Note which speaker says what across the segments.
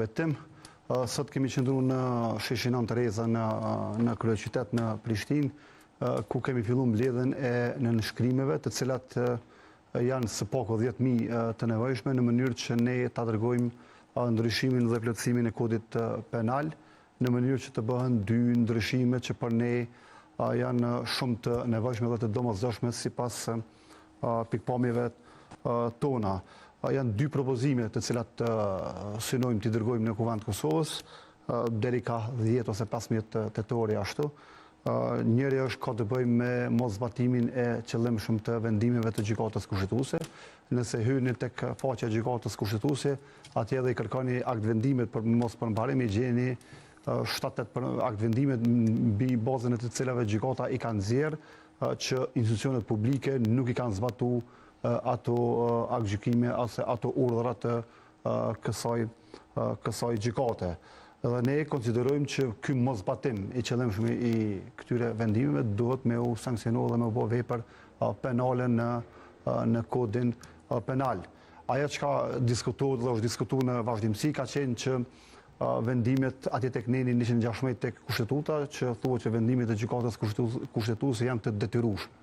Speaker 1: Vetëm, sot kemi qëndruar në Sheshinon Tereza në kryeqytet në Prishtinë, ku kemi filluar mbledhjen e nënshkrimeve, të cilat janë së paku 10.000 të nevojshme, në mënyrë që ne ta dërgojmë ndryshimin dhe plotësimin e kodit penal, në mënyrë që të bëhen 2 ndryshime që për ne janë shumë të nevojshme dhe të domosdoshme sipas pikpamjeve tona. Janë 2 propozime të cilat synojmë t'i dërgojmë në Kuvend Kosovës, deri ka 10 ose 15 tetori ashtu. Njëri është ka të bëjmë me moszbatimin e qëllimshëm të vendimeve të gjykatës kushtetuese. Nëse hyni tek faqja e gjykatës kushtetuese, atje edhe i kërkoni akt vendimet për mos përmbarim, i gjeni 7-8 akt vendimet mbi bazën e të cilave gjykata i kanë nxjerrë që institucionet publike nuk i kanë zbatuar ato aktgjykime ose ato urdhra të kësaj gjykate. Dhe ne konsiderojmë që ky moszbatim i qëllimshëm i këtyre vendimeve duhet me u sankcionu dhe me u bë vepër penale në kodin penal. Ajo çka diskutohet dhe është diskutuar në vazhdimsi ka qenë që vendimet atje tek neni 116 tek kushtetuta, që thuhet që vendimet e gjykatës kushtetuese janë të detyrueshme.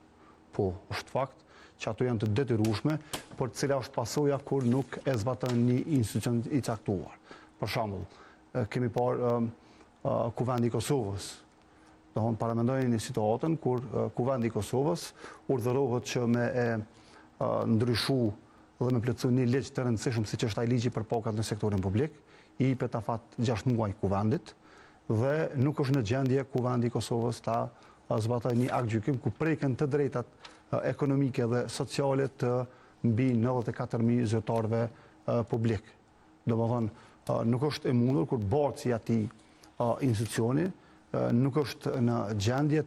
Speaker 1: Po, është fakt që ato janë të detyrueshme, por cila është pasoja kur nuk e zbaton një institucion i caktuar. Për shembull, kemi parë Kuvendi i Kosovës. Paramendojnë një situatën kur Kuvendi i Kosovës urdhërohet që me ndryshu dhe me plotësu një ligj të rëndësishëm siç është ai ligji për pakat në sektorin publik, i jepet afat 6 muaj Kuvendit dhe nuk është në gjendje Kuvendi i Kosovës ta zbatojë një akt gjykim ku preken të drejtat ekonomike dhe sociale të mbi 94.000 zyrtarëve publik. Domethënë, nuk është e mundur kur bartësi i atij institucioni nuk është në gjendje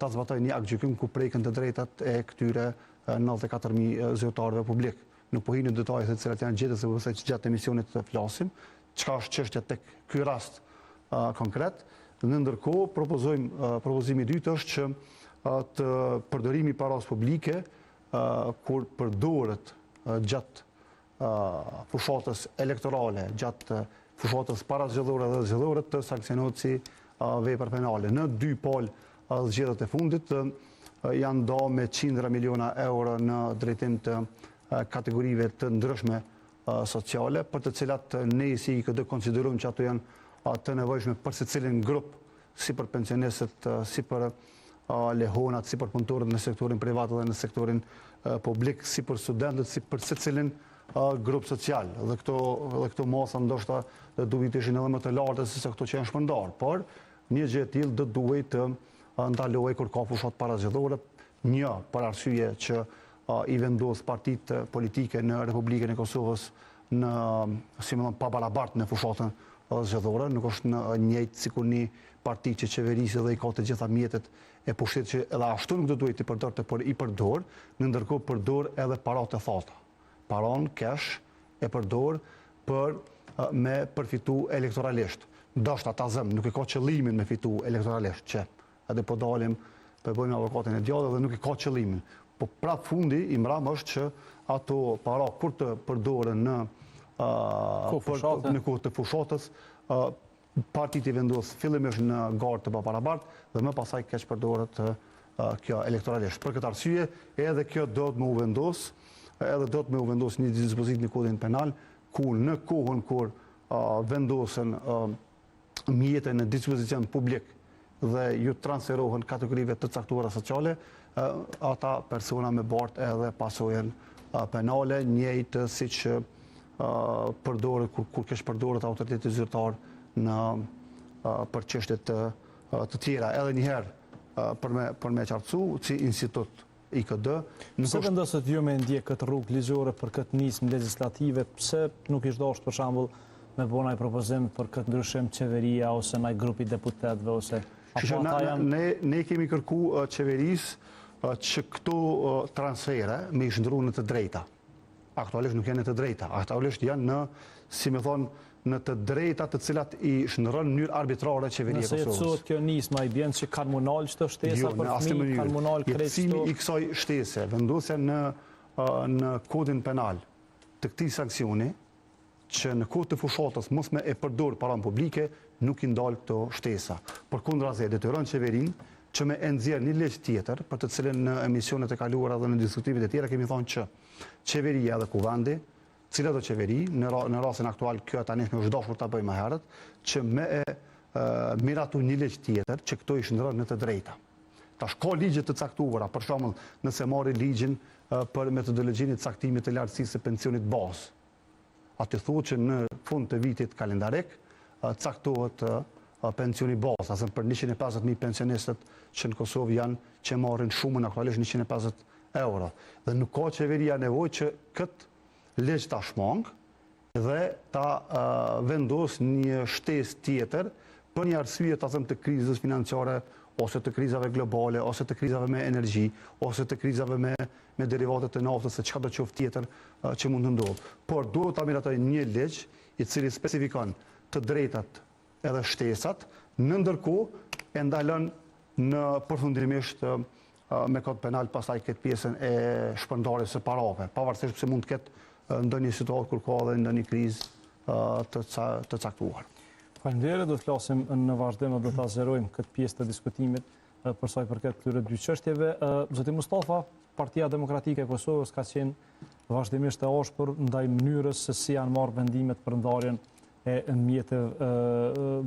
Speaker 1: ta zbatojë një akt gjykim ku preken të drejtat e këtyre 94.000 zyrtarëve publik. Nuk po hi në detaje se cilat janë gjetës, sepse që gjatë emisionit të flasim, çka është çështja tek ky rast konkret. Në ndërkohë, propozimi i dytë është që të përdorimi i paras publike kur përdoret gjatë fushatës elektorale, gjatë fushatës parazgjedhore dhe zgjedhore të sankcionohet si vepër penale. Në 2 palë zgjedhjet e fundit janë nda me qindra miliona euro në drejtim të kategorive të ndryshme sociale, për të cilat ne si IKD konsiderojmë që ato janë të nevojshme për secilin grup, si për pensionistët, si për lehonat, si për punëtorët në sektorin privat dhe në sektorin publik, si për studentët, si për secilin grup social. Dhe këto masa ndoshta duhet të ishin edhe më të larta se këto që janë shpërndarë, por një gjë e tillë do duhet të ndalohej kur ka fushat parazgjedhore, një për arsye që i vendos partitë politike në Republikën e Kosovës në, si më thon, pa barabartë në fushatën zgjedhore, nuk është në njëjtë sikur një parti që qeverisë dhe i ka të gjitha mjetet e pushtetit që edhe ashtu nuk do duhet i përdorte, por i përdor, në ndërkohë përdor edhe paratë e thata. Paran, cash, e përdor për me përfitu elektoralisht. Ndoshta ta zëm, nuk e ka qëllimin me fitu elektoralisht, që edhe po dalim, po e bëjmë avokatin e djallë dhe nuk e ka qëllimin. Po prap fundi i mram është që ato para kur të përdoren në kohë të fushatës, partitë i vendos fillimisht në garë të paparabartë dhe më pasaj keq përdoret kjo elektoralisht. Për këtë arsye, edhe kjo do të më u vendos një dispozit në kodin penal, ku në kohën kur vendosen mjete në dispozicion publik dhe ju transferohen kategorive të caktuara sociale, ata persona me bart edhe pasojen penale, njëjtë siç përdoret kur kesh përdoret autoriteti zyrtar për çështje të tjera. Edhe një herë për me qartësu, si institut IKD.
Speaker 2: Pse vendoset ju me ndjek këtë rrugë ligjore për këtë nismë legislative, pse nuk ishte dashur për shembull me bëna një propozim për këtë ndryshim qeveria ose ndaj grupi deputetëve ose
Speaker 1: Ne kemi kërku qeverisë që këto transfere me i shndru në të drejta. Aktualisht nuk janë në të drejta. Aktualisht janë në, si me thonë, në të drejta të cilat i shndron në mënyrë arbitrare qeveria e Kosovës.
Speaker 2: Nëse jetësohet kjo nisma, i bjen që kanë munal çdo shtesa për fëmijë, kanë munal krejt.
Speaker 1: Jetësimi i kësaj shtese, vendosja në kodin penal të këtij sanksioni, që në kohë të fushatës mos me e përdor paran publike, nuk i ndalë këto shtesa. Përkundrazi detyron qeverinë që me nxjerr një ligj tjetër, për të cilën në emisionet e kaluara dhe në diskutimet e tjera kemi thonë që qeveria dhe kuvandi, cila do qeveri, në rastin aktual kjo tani më është dashur ta bëjë më herët, që me miratu një ligj tjetër që këto i shndërron në të drejta. Tash ka ligje të caktuara, për shembull, nëse marri ligjin për metodologjinë e caktimit të lartësisë së pensionit bazë. Aty thuhet që në fund të vitit kalendarek caktohet pensioni bazë, asën për 150.000 pensionistët që në Kosovë janë që marrin shumën aktualisht 150 euro. Dhe nuk ka qeveria nevojë që këtë ligj ta shmang dhe ta vendos një shtesë tjetër për një arsye të krizës financiare, ose të krizave globale, ose të krizave me energji, ose të krizave me derivatet të naftës, se çka do qoftë tjetër që mund të ndodhë. Por duhet ta miratoj një ligj i cili specifikon të drejtat edhe shtesat, në ndërkohë e ndalon në përfundimisht me kod penal pastaj këtë pjesën e shpërndarjes së parave, pavarësisht pse mund të ketë ndonjë situatë kur ka edhe ndonjë krizë të caktuar.
Speaker 2: Faleminderit, do të flasim në vazhdim dhe do ta zgjerojmë këtë pjesë të diskutimit për sa i përket këtyre dy çështjeve. Zoti Mustafa, Partia Demokratike e Kosovës ka qenë vazhdimisht e ashpër ndaj mënyrës se si janë marrë vendimet për ndarjen e mjeteve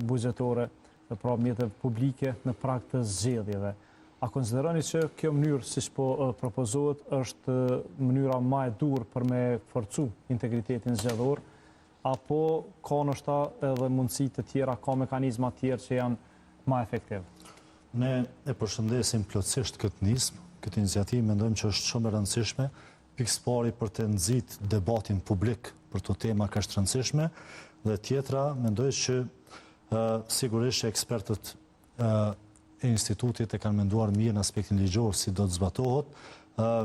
Speaker 2: bugjetore, pra mjeteve publike në prag të zgjedhjeve. A konsideroni që kjo mënyrë, siç po propozohet, është mënyra më e dur për me forcu integritetin zgjedhor? Apo ka nështa edhe mundësi të tjera, ka mekanizma tjerë që janë ma efektiv?
Speaker 3: Ne e përshëndesim plotësisht këtë nismë, këtë iniciativë mendojmë që është shumë e rëndësishme, pikë pari për të nxit debatin publik për të tema kaq të rëndësishme, dhe tjetra mendoj që sigurisht ekspertët e institutit e kanë menduar mirë në aspektin ligjor si do të zbatohet,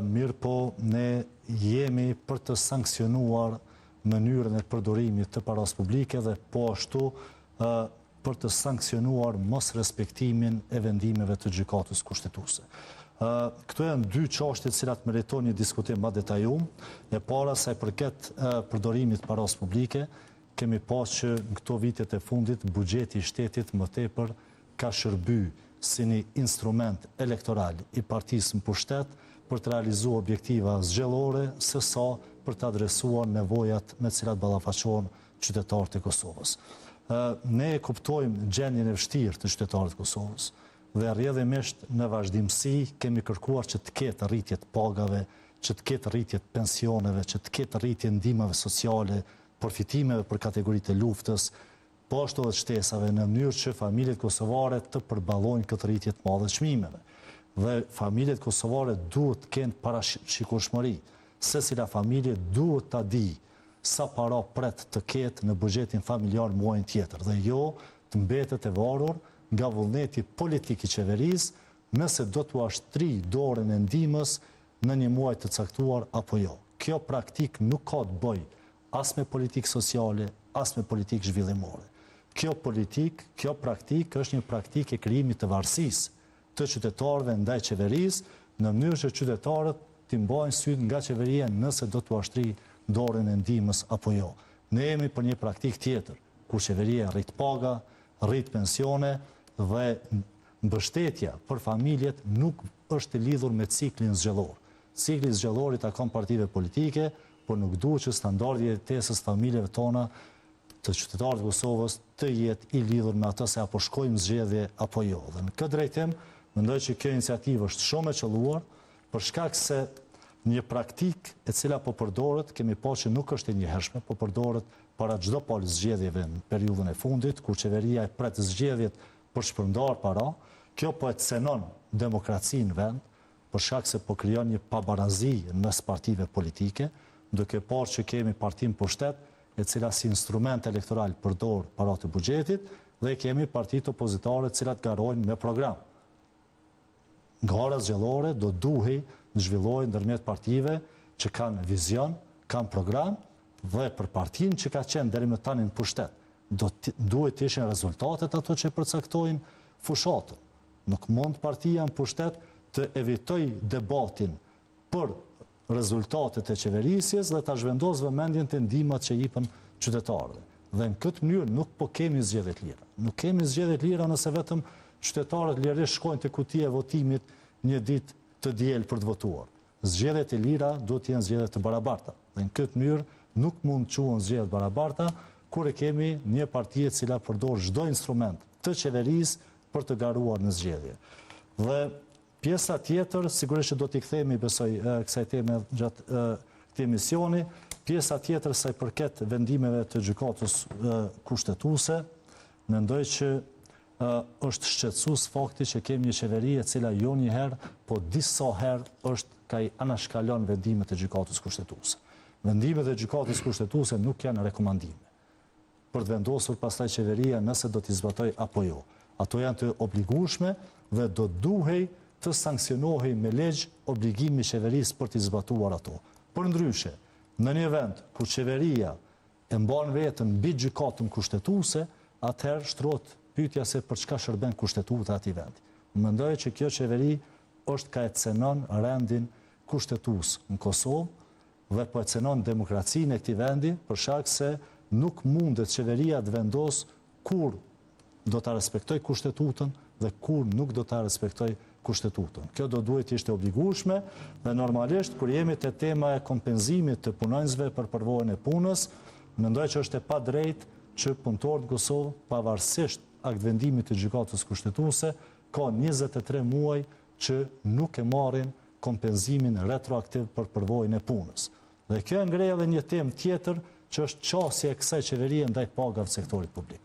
Speaker 3: mirë po ne jemi për të sankcionuar mënyrën e përdorimit të paras publike dhe po ashtu për të sankcionuar mos respektimin e vendimeve të gjykatës kushtetuese. Këto janë dy çështje të cilat meritojnë një diskutim më detajum. E para sa i përket përdorimit të paras publike, kemi pasur që në këto vitet e fundit buxheti i shtetit më tepër ka shërbyer si një instrument elektoral i partisë në pushtet për të realizuar objektiva zgjedhore sesa për të adresuar nevojat me cilat ballafaqohen qytetarët e Kosovës. Ne e kuptojmë gjendjen e vështirë të qytetarëve të Kosovës dhe rrjedhimisht në vazhdimsi kemi kërkuar që të ketë rritje të pagave, që të ketë rritje të pensioneve, që të ketë rritje ndihmave sociale, përfitimeve për kategoritë e luftës, po ashtu edhe shtesave në mënyrë që familjet kosovare të përballojnë këtë rritje të madhe të çmimeve. Dhe familjet kosovare duhet të kenë parashikueshmëri. Secila familje duhet ta di sa para pret të ketë në buxhetin familjar muajin tjetër dhe jo të mbetet e varur nga vullneti politik i qeverisë nëse do t'u ashtri dorën e ndihmës në një muaj të caktuar apo jo. Kjo praktik nuk ka të bëjë as me politikë sociale, as me politikë zhvillimore. Kjo praktik është një praktik e krijimit të varësisë të qytetarëve ndaj qeverisë në mënyrë që qytetarët të mbajnë syt nga qeveria nëse do t'u ashtri dorën e ndihmës apo jo. Ne jemi për një praktik tjetër, ku qeveria rrit paga, rrit pensione dhe mbështetja për familjet nuk është e lidhur me ciklin zgjedhor. Cikli zgjedhor i takon partive politike, por nuk duhet që standardi i jetesës familjeve tona të qytetarëve të Kosovës të jetë i lidhur me ato se apo shkojmë zgjedhje apo jo. Dhe në këtë drejtim mendoj që kjo iniciativë është shumë e qelluar, për shkak se një praktik e cila po përdoret, kemi pasur që nuk është e njëhershme, po përdoret para çdo palë zgjedhjeve në periudhën e fundit, kur qeveria e pret zgjedhjet për shpërndar para, kjo po e cenon demokracinë në vend, për shkak se po krijon një pabarazi mes partive politike, duke parë që kemi partinë pushtet, e cila si instrument elektoral përdor paratë të buxhetit, dhe kemi partitë opozitare të cilat garojnë me program. Gara zgjedhore do duhej zhvillohen ndërmjet partive që kanë vizion, kanë program dhe për partinë që ka qenë deri më tani në pushtet. Duhet të ishin rezultatet ato që përcaktojnë fushatën. Nuk mund partia në pushtet të evitoj debatin për rezultatet e qeverisjes dhe ta zhvendos vëmendjen te ndihmat që jepën qytetarëve. Dhe në këtë mënyrë nuk po kemi zgjedhje të lira. Nuk kemi zgjedhje të lira nëse vetëm qytetarët lirisht shkojnë te kutia e votimit një ditë të diel për të votuar. Zgjedhjet e lira duhet të jenë zgjedhje të barabarta. Dhe në këtë mënyrë nuk mund të quhen zgjedhje të barabarta kur e kemi një parti e cila përdor çdo instrument të qeverisë për të garuar në zgjedhje. Dhe pjesa tjetër, sigurisht që do t'i kthehemi besoj kësaj teme gjatë këtij emisioni, pjesa tjetër sa i përket vendimeve të gjykatës kushtetuese, mendoj që është shqetësues fakti që kemi një qeveri e cila jo një herë, po disa herë ka i anashkalon vendimet e gjykatës kushtetuese. Vendimet e gjykatës kushtetuese nuk janë rekomandime për të vendosur pastaj qeveria nëse do t'i zbatoj apo jo. Ato janë të obligueshme dhe do duhej të sankcionohej me ligj obligimi i qeverisë për t'i zbatuar ato. Përndryshe, në një vend ku qeveria e mban veten mbi gjykatën kushtetuese, atëherë shtrohet pyetja se për çka shërben kushtetuta atij vendi. Mendoj që kjo qeveri është ka e cenon rendin kushtetues në Kosovë dhe po e cenon demokracinë e këtij vendi për shkak se nuk mundet qeveria të vendos kur do ta respektoj kushtetutën dhe kur nuk do ta respektoj kushtetutën. Kjo do duhet të ishte obligueshme dhe normalisht kur jemi te tema e kompenzimit të punonjësve për përvojën e punës, mendoj që është e padrejtë që punëtorët në Kosovë, pavarësisht aktvendimit të gjykatës kushtetuese, ka 23 muaj që nuk e marrin kompenzimin retroaktiv për përvojën e punës. Dhe kjo ngrej edhe një temë tjetër që është qasja e kësaj qeverie ndaj pagave të sektorit publik.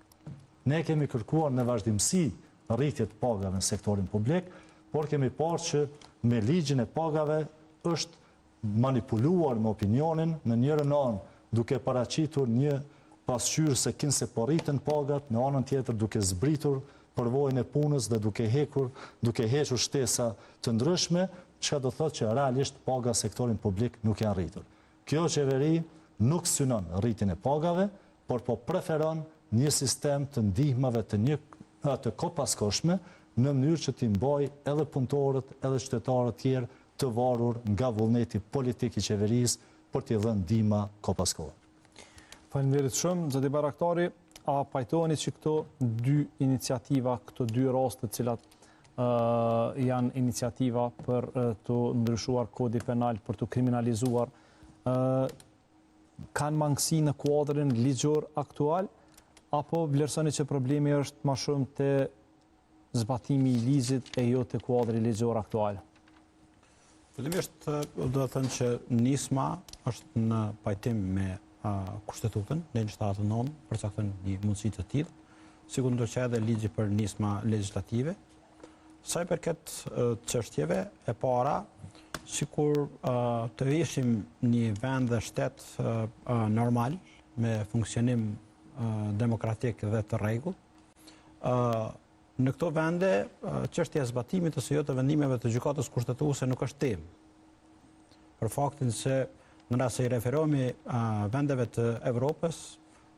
Speaker 3: Ne kemi kërkuar në vazhdimsi rritje të pagave në sektorin publik, por kemi parë që me ligjin e pagave është manipuluar me opinionin në njërin anë duke paraqitur një pasqyrë se kinse po rriten pagat, në anën tjetër duke zbritur përvojën e punës dhe duke hequr shtesa të ndryshme, çka do thotë që realisht paga sektorin publik nuk janë rritur. Kjo qeveri nuk synon rritjen e pagave, por po preferon një sistem të ndihmave të kopaskoshme në mënyrë që t'i mbajë edhe punëtorët, edhe qytetarët tjerë të varur nga vullneti politik i qeverisë për t'i dhënë ndihma kopaskore.
Speaker 2: Faleminderit shumë, zoti Baraktari, a pajtoheni që këto dy iniciativa, këto dy raste të cilat janë iniciativa për të ndryshuar kodi penal, për të kriminalizuar, kanë mangësi në kuadrin ligjor aktual, apo vlerësoni që problemi është më shumë te zbatimi i ligjit e jo te kuadri ligjor aktual?
Speaker 4: Fillimisht do të thënë që nisma është në pajtim me kushtetutën, në 79 përcakton një mundësi të tillë, sikur që edhe ligji për nisma legjislative. Sa i përket çështjeve e para, sikur të ishim një vend dhe shtet normal, me funksionim demokratik dhe të rregullt. Në këto vende, çështja e zbatimit ose jo të vendimeve të gjykatës kushtetuese nuk është temë. Për faktin se në rast se i referohemi vendeve të Evropës,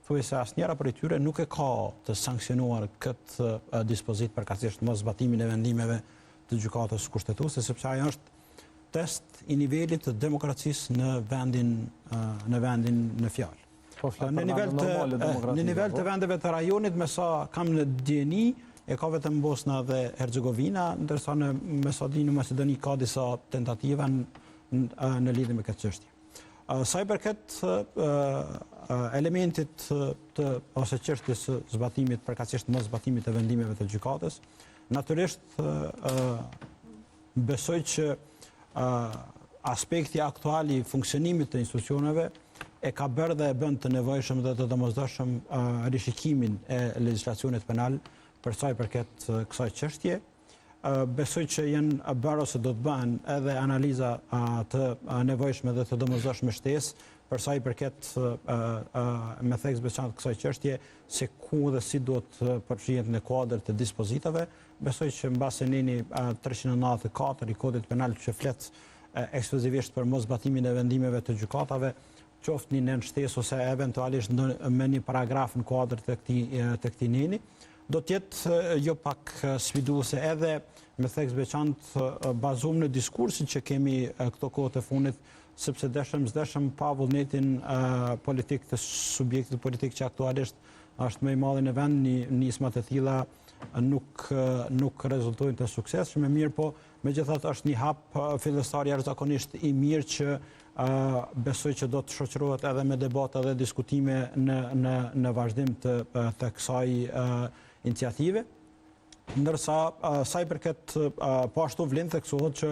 Speaker 4: thuajse asnjëra prej tyre nuk e ka të sankcionuar këtë dispozit përkatësisht mos zbatimin e vendimeve të gjykatës kushtetuese, sepse ajo është test i nivelit të demokracisë në vendin në fjalë. Në nivel të vendeve të rajonit, me sa kam në dieni, e ka vetëm Bosna dhe Hercegovina, ndërsa në Mesadinë, Macedoni ka disa tentativa në lidhje me këtë çështje. Sa i përket elementit ose çështjes së zbatimit, përkatësisht mos zbatimit të vendimeve të gjykatës, natyrisht besoj që aspekti aktual i funksionimit të institucioneve e ka bërë dhe e bën të nevojshëm dhe të domosdoshëm rishikimin e legjislacionit penal për sa i përket kësaj çështje. Besoj që janë bërë ose do të bëhen edhe analiza të nevojshme dhe të domosdoshme shtesë për sa i përket me theks veçantë kësaj çështje, se ku dhe si duhet përfshihet në kuadër të dispozitave. Besoj që mbase neni 394 i kodit penal që flet ekskluzivisht për mosbatimin e vendimeve të gjykatave, qoftë një nën shtesë ose eventualisht me një paragraf në kuadër të këtij neni, do tjetë jo pak sfiduese edhe me theks veçantë bazuar në diskursin që kemi këto kohë të fundit, sepse dëshëm pa vullnetin politik të subjektit politik që aktualisht është më i madh në vend, nismat e tilla nuk rezultojnë të suksesshme, mirë po megjithatë është një hap fillestar jashtëzakonisht i mirë që besoj që do të shoqërohet edhe me debata dhe diskutime në vazhdim të kësaj iniciative. Ndërsa sa i përket po ashtu vlen theksohet që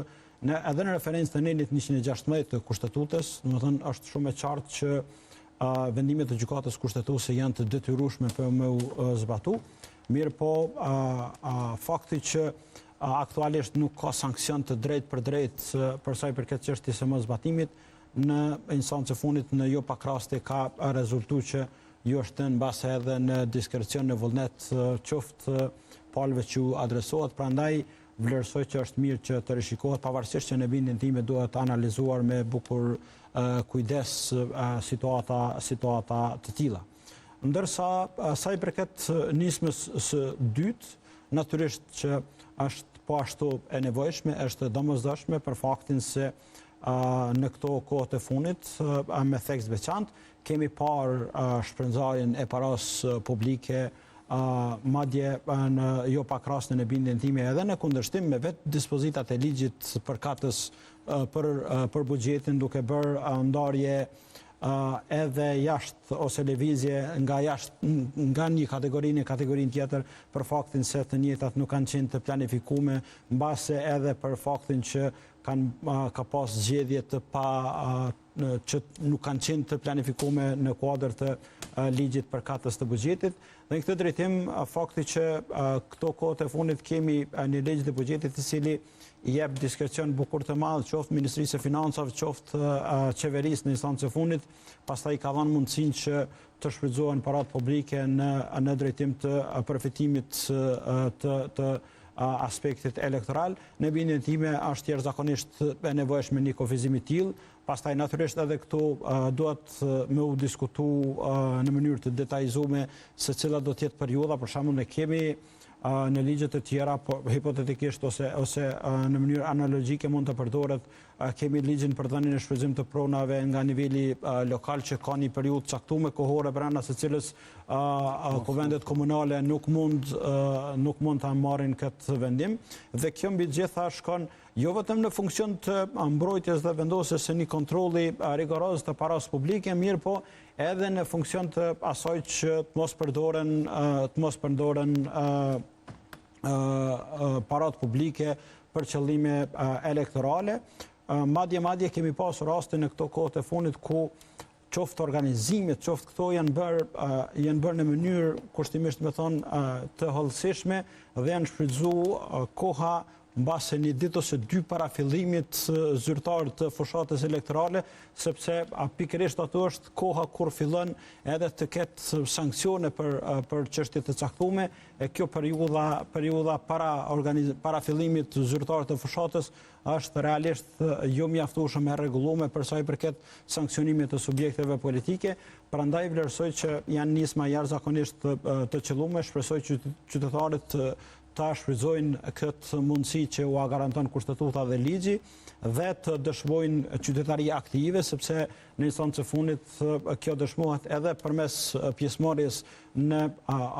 Speaker 4: edhe në referencë të nenit 116 të Kushtetutës, domethënë është shumë e qartë që vendimet e gjykatës kushtetuese janë të detyrueshme për me u zbatu. Mirë po fakti që aktualisht nuk ka sankcion të drejt për drejt për sa i përket çështjes së moszbatimit, në instancë fundit në jo pak raste ka rezultuar që jo është në base edhe në diskrecion në vullnet qoftë palëve që u adresohet, prandaj vlerësoj që është mirë që të rishikohet, pavarësisht që në bindjen time duhet analizuar me bukur kujdes situata të tilla. Ndërsa sa i përket nismës së dytë, natyrisht që është po ashtu e nevojshme, është domosdoshme për faktin se në këto kohët e fundit me theks veçantë kemi parë shpërndarjen e paras publike, madje në jo pak raste në bindjen time edhe në kundërshtim me vetë dispozitat e ligjit përkatës për buxhetin, duke bërë ndarje edhe jashtë ose lëvizje nga një kategori në kategorinë tjetër për faktin se të njëjtat nuk kanë qenë të planifikume, mbase edhe për faktin që ka pas zgjedhje që nuk kanë qenë të planifikume në kuadër të ligjit përkatës të buxhetit. Dhe në këtë drejtim, fakti që këto kohët e fundit kemi një ligj të buxhetit i cili i jep diskrecion bukur të madh qoftë Ministrisë së Financave, qoftë qeverisë në instancë fundit, pastaj ka dhënë mundësinë që të shfrytëzohen parat publike në drejtim të përfitimit të aspektit elektoral. Në bindjen time është jashtëzakonisht e nevojshme një kufizim i tillë, pastaj natyrisht edhe këtu duhet me u diskutu në mënyrë të detajzuar se cila do të jetë periudha, për shembull ne kemi në ligjet e tjera, po hipotetikisht ose në mënyrë analogjike mund të përdoret, kemi ligjin për dhënien e shfrytëzim të pronave nga niveli lokal që ka një periudhë caktuar kohore brenda së cilës kuvendet komunale nuk mund ta marrin këtë vendim, dhe kjo mbi të gjitha shkon jo vetëm në funksion të mbrojtjes dhe vendosjes së një kontrolli rigoroz të paras publike, mirë po edhe në funksion të asaj që të mos përdoren parat publike për qëllime elektorale. Madje kemi pasur raste në këto kohët e fundit ku qoftë organizimet, qoftë këto janë bërë në mënyrë kushtimisht me thonë të hollësishme dhe janë shfrytzuar koha mbase një ditë ose dy para fillimit zyrtar të fushatës elektorale, sepse pikërisht ato është koha kur fillon edhe të ketë sanksione për çështje të caktuara, e kjo periudha para fillimit zyrtar të fushatës është realisht jo mjaftueshme e rregulluar për sa i përket sanksionimit të subjekteve politike, prandaj vlerësoj që janë nisma jashtëzakonisht të qelluara, shpresoj që qytetarët ta shfrytëzojnë këtë mundësi që u garanton kushtetuta dhe ligji dhe të dëshmojnë qytetari aktive, sepse në instancë fundit kjo dëshmohet edhe përmes pjesëmarrjes në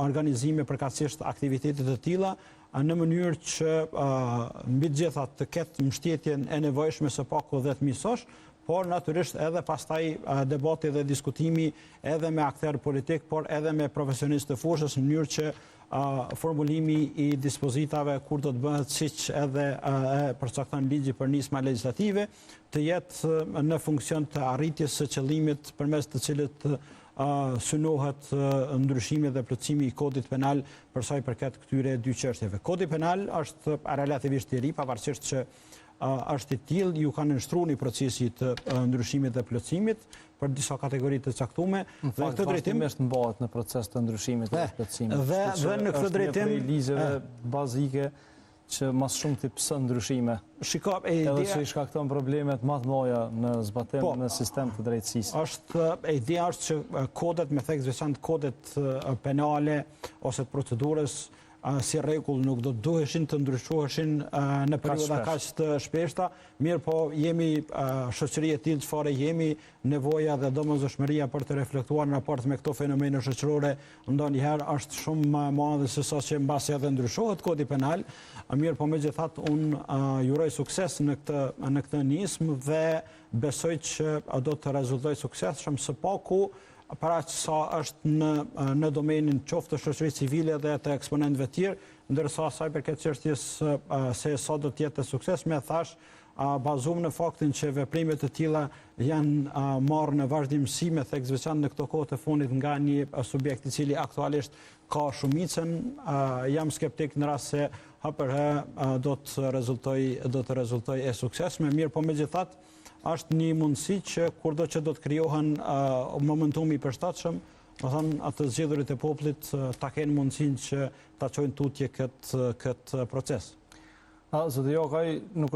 Speaker 4: organizime përkatësisht aktivitetet të tilla, në mënyrë që mbi të gjitha të ketë mbështetjen e nevojshme së paku 10 misosh, por natyrisht edhe pastaj debati dhe diskutimi edhe me aktor politik, por edhe me profesionistë të fushës, në mënyrë që formulimi i dispozitave kur do të bëhet siç edhe përcakton ligji për nisma legjislative, të jetë në funksion të arritjes së qëllimit përmes të cilit synohet ndryshimi dhe plotësimi i kodit penal për sa i përket këtyre dy çështjeve. Kodi penal është relativisht i ri, pavarësisht që është i tillë, ju kanë nështruar një procesi të ndryshimit dhe plotësimit për disa kategori të caktuara.
Speaker 2: Dhe këtë drejtim është mbahet në proces të ndryshimit dhe plotësimit.
Speaker 4: Dhe në këtë drejtim
Speaker 2: është një ligjeve bazike që mas shumë të pësën ndryshime. Edhe që i shkakton problemet më të mëdha në zbatim në sistem të drejtësisë.
Speaker 4: Ideja është që kodet me theks veçantë kodet penale ose të procedurës si rregull nuk do të duheshin të ndryshoheshin në periudha kaq të shpeshta, mirë po jemi shoqëri e tillë çfarë jemi, nevoja dhe domosdoshmëria për të reflektuar në raport me këto fenomene shoqërore ndonjëherë është shumë më e madhe se sa që mbasi edhe ndryshohet kodi penal, mirë po megjithatë unë juroj sukses në këtë nismë dhe besoj që do të rezultojë suksesshëm së paku para që sa është në domenin qoftë të shoqërisë civile dhe të eksponentëve tjerë, ndërsa sa i përket çështjes se sa do të jetë sukses, më thash, bazuar në faktin që veprimet e tilla janë marrë në vazhdimsi me theks veçantë në këto kohë të fundit nga një subjekt i cili aktualisht ka shumicën, jam skeptik në rast se hapërhe do të rezultojë e suksesshme, mirë po megjithatë është një mundësi që kurdo që do të krijohen momentumi i përshtatshëm, do thënë atë zgjedhërit e popullit ta kenë mundësinë që ta çojnë tutje këtë proces.
Speaker 2: Zoti Jokaj, nuk është